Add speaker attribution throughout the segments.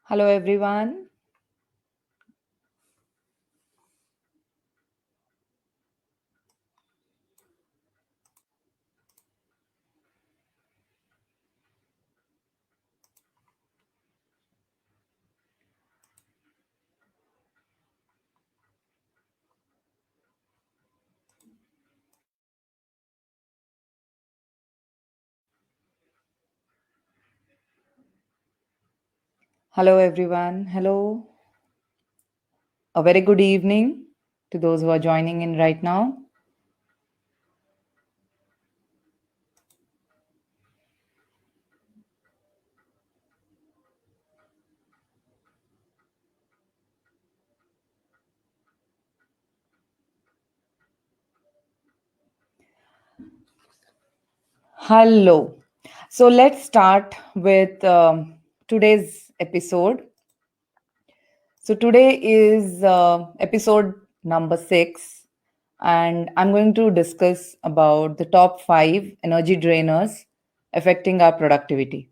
Speaker 1: Hello, everyone. Hello, everyone. Hello. A very good evening to those who are joining in right now. Hello. So, let's start with today's episode. So, today is episode number 6, and I'm going to discuss about the top 5 energy drainers affecting our productivity.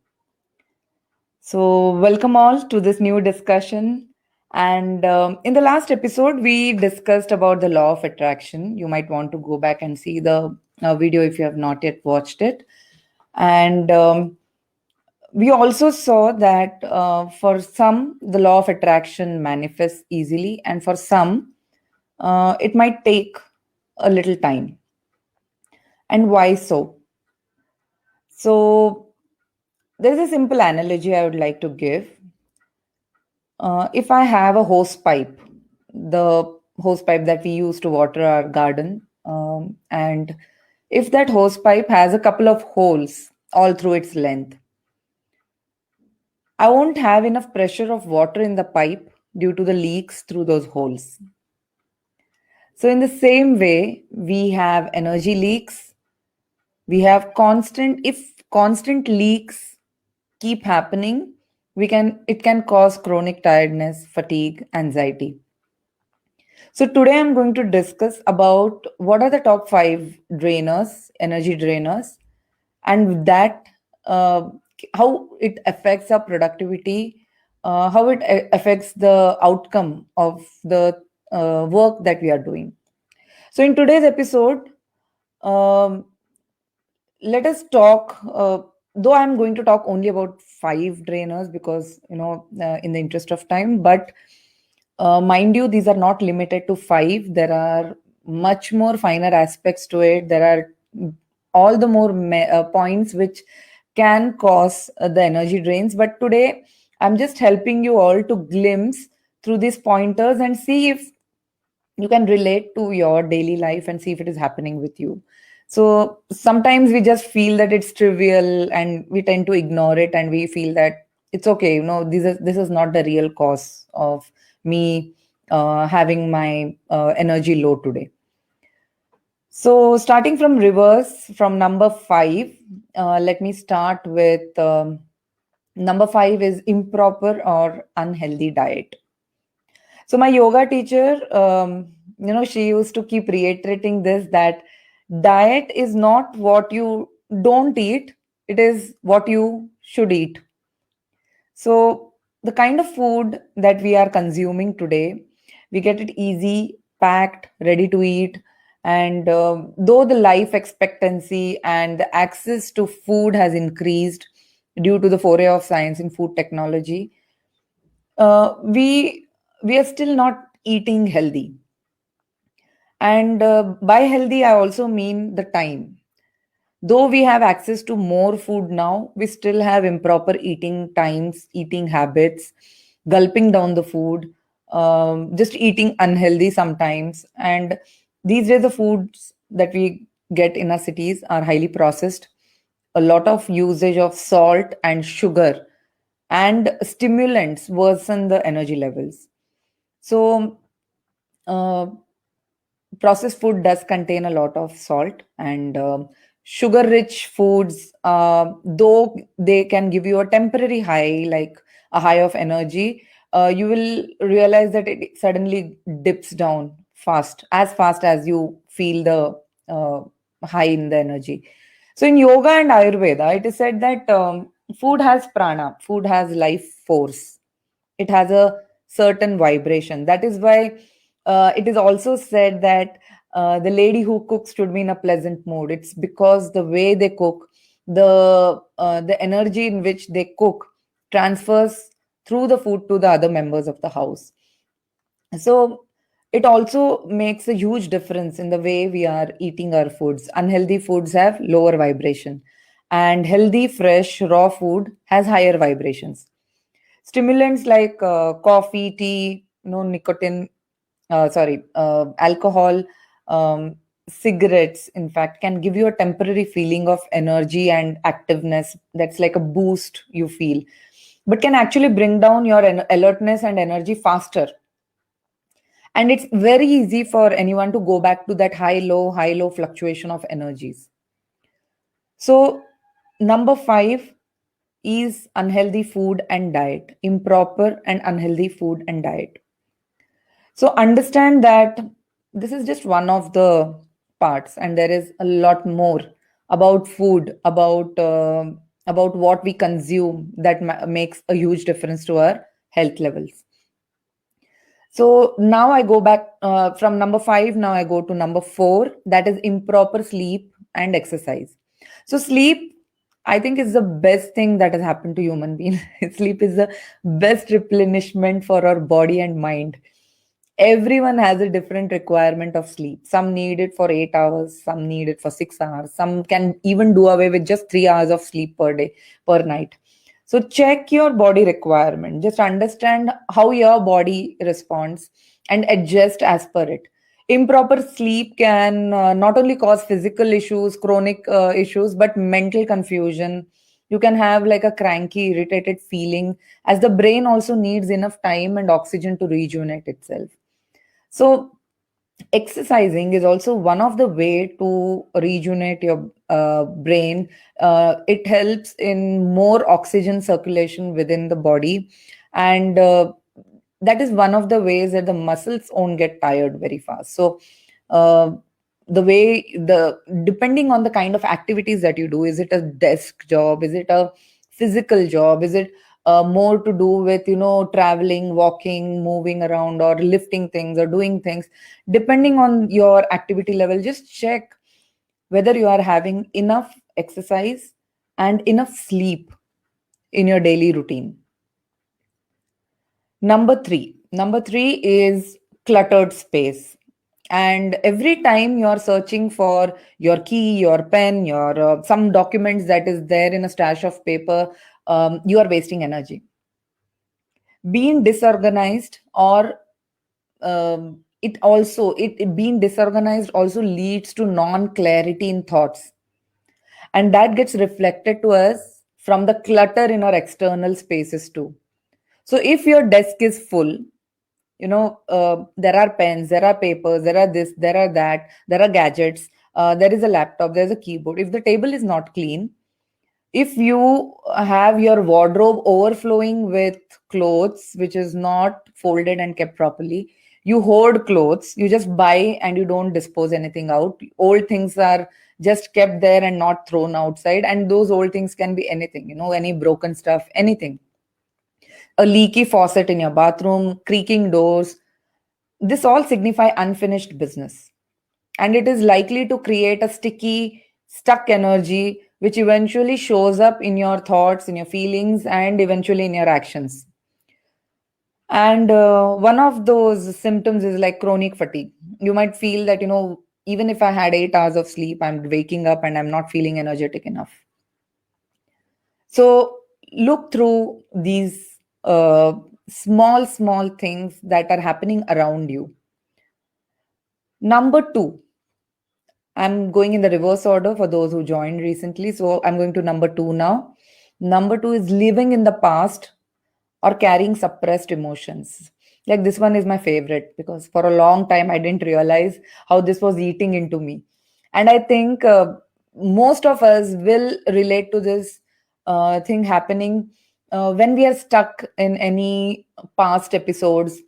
Speaker 1: So, welcome all to this new discussion. And in the last episode, we discussed about the law of attraction. You might want to go back and see the video if you have not yet watched it. And we also saw that for some, the law of attraction manifests easily, and for some, it might take a little time. And why so? So, there's a simple analogy I would like to give. If I have a hose pipe, the hose pipe that we use to water our garden, and if that hose pipe has a couple of holes all through its length, I won't have enough pressure of water in the pipe due to the leaks through those holes. So, in the same way, we have energy leaks. We have if constant leaks keep happening, it can cause chronic tiredness, fatigue, anxiety. So today I'm going to discuss about what are the top 5 energy drainers, and with that, uh, how it affects our productivity, how it affects the outcome of the work that we are doing. So in today's episode, um, let us talk. Though I'm going to talk only about 5 drainers because in the interest of time, but mind you, these are not limited to 5. There are much more finer aspects to it. There are all the more points which can cause the energy drains. But today, I'm just helping you all to glimpse through these pointers and see if you can relate to your daily life and see if it is happening with you. So sometimes we just feel that it's trivial and we tend to ignore it, and we feel that it's okay, this is not the real cause of me having my energy low today. So starting from reverse, from number 5, let me start with number 5 is improper or unhealthy diet. So my yoga teacher, she used to keep reiterating this, that diet is not what you don't eat, it is what you should eat. So the kind of food that we are consuming today, we get it easy, packed, ready to eat. And though the life expectancy and the access to food has increased due to the foray of science in food technology, uh, we we are still not eating healthy. And by healthy, I also mean the time. Though we have access to more food now, we still have improper eating times, eating habits, gulping down the food, just eating unhealthy sometimes. And these days, the foods that we get in our cities are highly processed. A lot of usage of salt and sugar and stimulants worsen the energy levels. So, uh, processed food does contain a lot of salt, and sugar rich foods, though they can give you a temporary high, like a high of energy, you will realize that it suddenly dips down fast as you feel the high in the energy. So in yoga and ayurveda, it is said that food has prana, food has life force. It has a certain vibration. That is why it is also said that the lady who cooks should be in a pleasant mood. It's because the way they cook, the energy in which they cook transfers through the food to the other members of the house. So it also makes a huge difference in the way we are eating our foods. Unhealthy foods have lower vibration, and healthy, fresh, raw food has higher vibrations. Stimulants like coffee, tea, nicotine, alcohol, cigarettes, in fact, can give you a temporary feeling of energy and activeness. That's like a boost you feel, but can actually bring down your alertness and energy faster. And it's very easy for anyone to go back to that high low fluctuation of energies. So, number 5 is unhealthy food and diet, improper and unhealthy food and diet. So, understand that this is just one of the parts, and there is a lot more about food, about what we consume that makes a huge difference to our health levels. So now I go back from number 5. Now I go to number 4, that is improper sleep and exercise. So, sleep, I think, is the best thing that has happened to human being. Sleep is the best replenishment for our body and mind. Everyone has a different requirement of sleep. Some need it for 8 hours, some need it for 6 hours, some can even do away with just 3 hours of sleep per day, per night. So check your body requirement. Just understand how your body responds and adjust as per it. Improper sleep can not only cause physical issues, chronic issues, but mental confusion. You can have like a cranky, irritated feeling, as the brain also needs enough time and oxygen to rejuvenate itself. So exercising is also one of the way to rejuvenate your brain. It helps in more oxygen circulation within the body, and that is one of the ways that the muscles won't get tired very fast. So uh, the way the depending on the kind of activities that you do, is it a desk job, is it a physical job, is it more to do with traveling, walking, moving around, or lifting things or doing things, depending on your activity level, just check whether you are having enough exercise and enough sleep in your daily routine. Number 3 is cluttered space. And every time you are searching for your key, your pen, your some documents that is there in a stash of paper, you are wasting energy. Being disorganized, or it being disorganized also leads to non clarity in thoughts, and that gets reflected to us from the clutter in our external spaces too. So if your desk is full, there are pens, there are papers, there are this, there are that, there are gadgets, there is a laptop, there's a keyboard. If the table is not clean, if you have your wardrobe overflowing with clothes which is not folded and kept properly, you hoard clothes, you just buy and you don't dispose anything out. Old things are just kept there and not thrown outside, and those old things can be anything, any broken stuff, anything. A leaky faucet in your bathroom, creaking doors, this all signify unfinished business, and it is likely to create a sticky, stuck energy, which eventually shows up in your thoughts, in your feelings, and eventually in your actions. And one of those symptoms is like chronic fatigue. You might feel that, even if I had 8 hours of sleep, I'm waking up and I'm not feeling energetic enough. So look through these small things that are happening around you. Number 2, I'm going in the reverse order for those who joined recently. So I'm going to number 2 now. Number 2 is living in the past or carrying suppressed emotions. Like, this one is my favorite because for a long time I didn't realize how this was eating into me. And I think most of us will relate to this thing happening when we are stuck in any past episodes,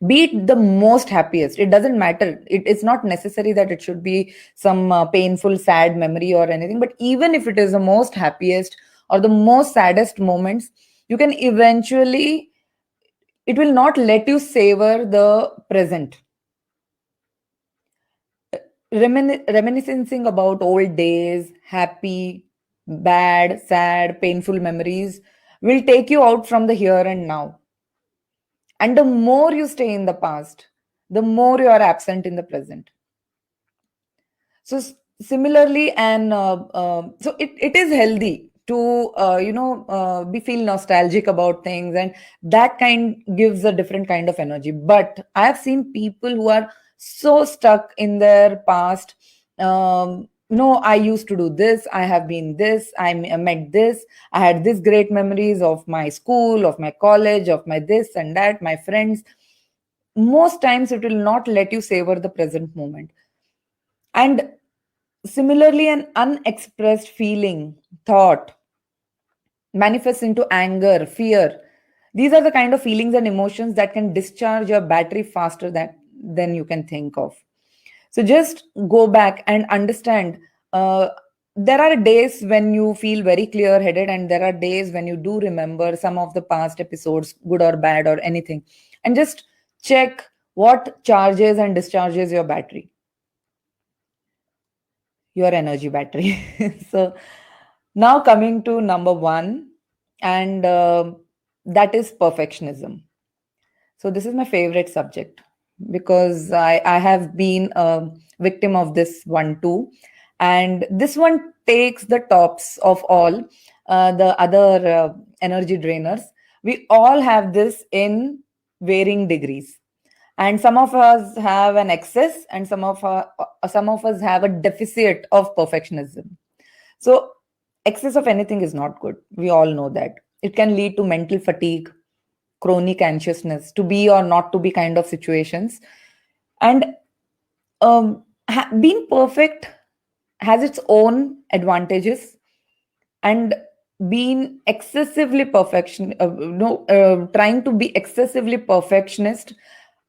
Speaker 1: be it the most happiest. It doesn't matter, it's not necessary that it should be some painful sad memory or anything, but even if it is the most happiest or the most saddest moments, you can eventually it will not let you savor the present. Reminiscing about old days, happy, bad, sad, painful memories will take you out from the here and now. And the more you stay in the past, the more you are absent in the present. So similarly, and so it is healthy to be feel nostalgic about things, and that kind gives a different kind of energy. But I have seen people who are so stuck in their past. No, I used to do this, I have been this, met this, I had this great memories of my school, of my college, of my this and that, my friends. Most times it will not let you savor the present moment. And similarly, an unexpressed feeling, thought, manifests into anger, fear. These are the kind of feelings and emotions that can discharge your battery faster than you can think of. So just go back and understand. There are days when you feel very clear headed, and there are days when you do remember some of the past episodes, good or bad or anything. And just check what charges and discharges your battery, your energy battery. So now coming to number one, and that is perfectionism. So this is my favorite subject because I have been a victim of this one too. And this one takes the tops of all the other energy drainers. We all have this in varying degrees, and some of us have an excess, and some of us have a deficit of perfectionism. So excess of anything is not good, we all know that. It can lead to mental fatigue, chronic anxiousness, to be or not to be kind of situations. And being perfect has its own advantages, and being excessively perfection no trying to be excessively perfectionist,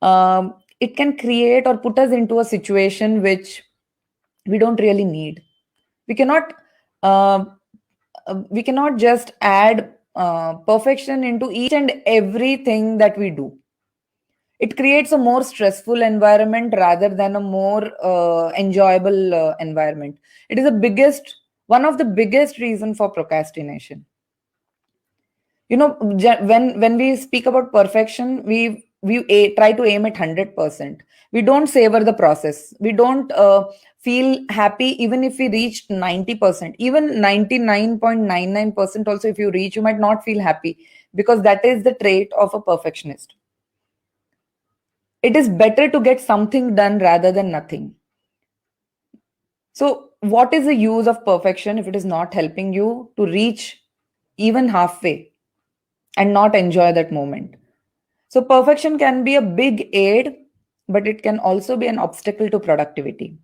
Speaker 1: it can create or put us into a situation which we don't really need. We cannot uh, we cannot just add perfection into each and everything that we do. It creates a more stressful environment rather than a more enjoyable environment. It is the biggest one of the biggest reason for procrastination. When we speak about perfection, try to aim at 100%. We don't savor the process. We don't feel happy even if we reach 90%, even 99.99% also. If you reach, you might not feel happy, because that is the trait of a perfectionist. It is better to get something done rather than nothing. So what is the use of perfection if it is not helping you to reach even halfway and not enjoy that moment? So perfection can be a big aid, but it can also be an obstacle to productivity.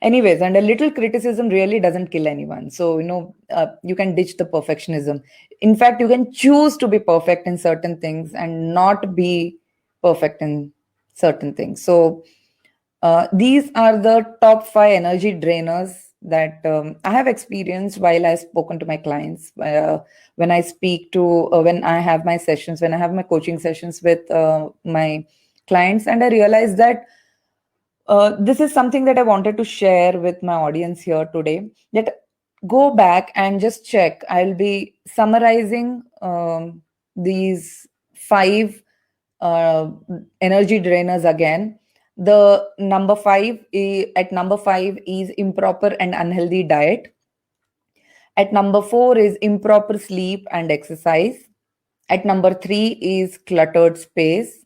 Speaker 1: Anyways, and a little criticism really doesn't kill anyone. So, you can ditch the perfectionism. In fact, you can choose to be perfect in certain things and not be perfect in certain things. So, these are the top five energy drainers that I have experienced while I've spoken to my clients. When I speak to, when I have my sessions, when I have my coaching sessions with my clients, and I realize that this is something that I wanted to share with my audience here today. That go back and just check. I'll be summarizing these five uh, energy drainers again. The at number five is improper and unhealthy diet. At number four is improper sleep and exercise. At number three is cluttered space.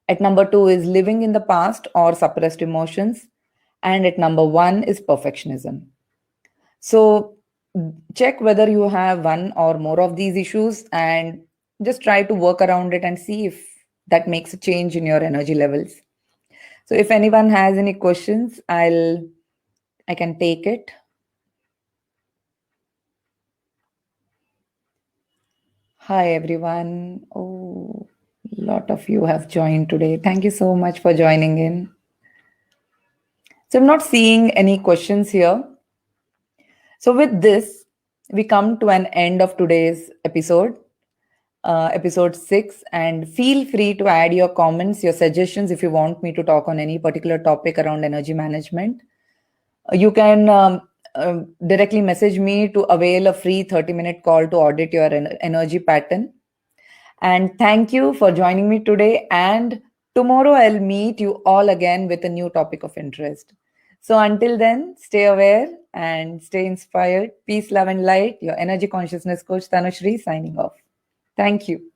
Speaker 1: At number two is living in the past or suppressed emotions. And at number one is perfectionism. So check whether you have one or more of these issues, and just try to work around it and see if that makes a change in your energy levels. So if anyone has any questions, I can take it. Hi everyone. Oh, a lot of you have joined today. Thank you so much for joining in. So I'm not seeing any questions here. So with this, we come to an end of today's episode. episode 6. And feel free to add your comments, your suggestions if you want me to talk on any particular topic around energy management. You can directly message me to avail a free 30-minute call to audit your energy pattern. And thank you for joining me today. And tomorrow I'll meet you all again with a new topic of interest. So until then, stay aware and stay inspired. Peace, love, and light. Your energy consciousness coach, Tanushri, signing off. Thank you.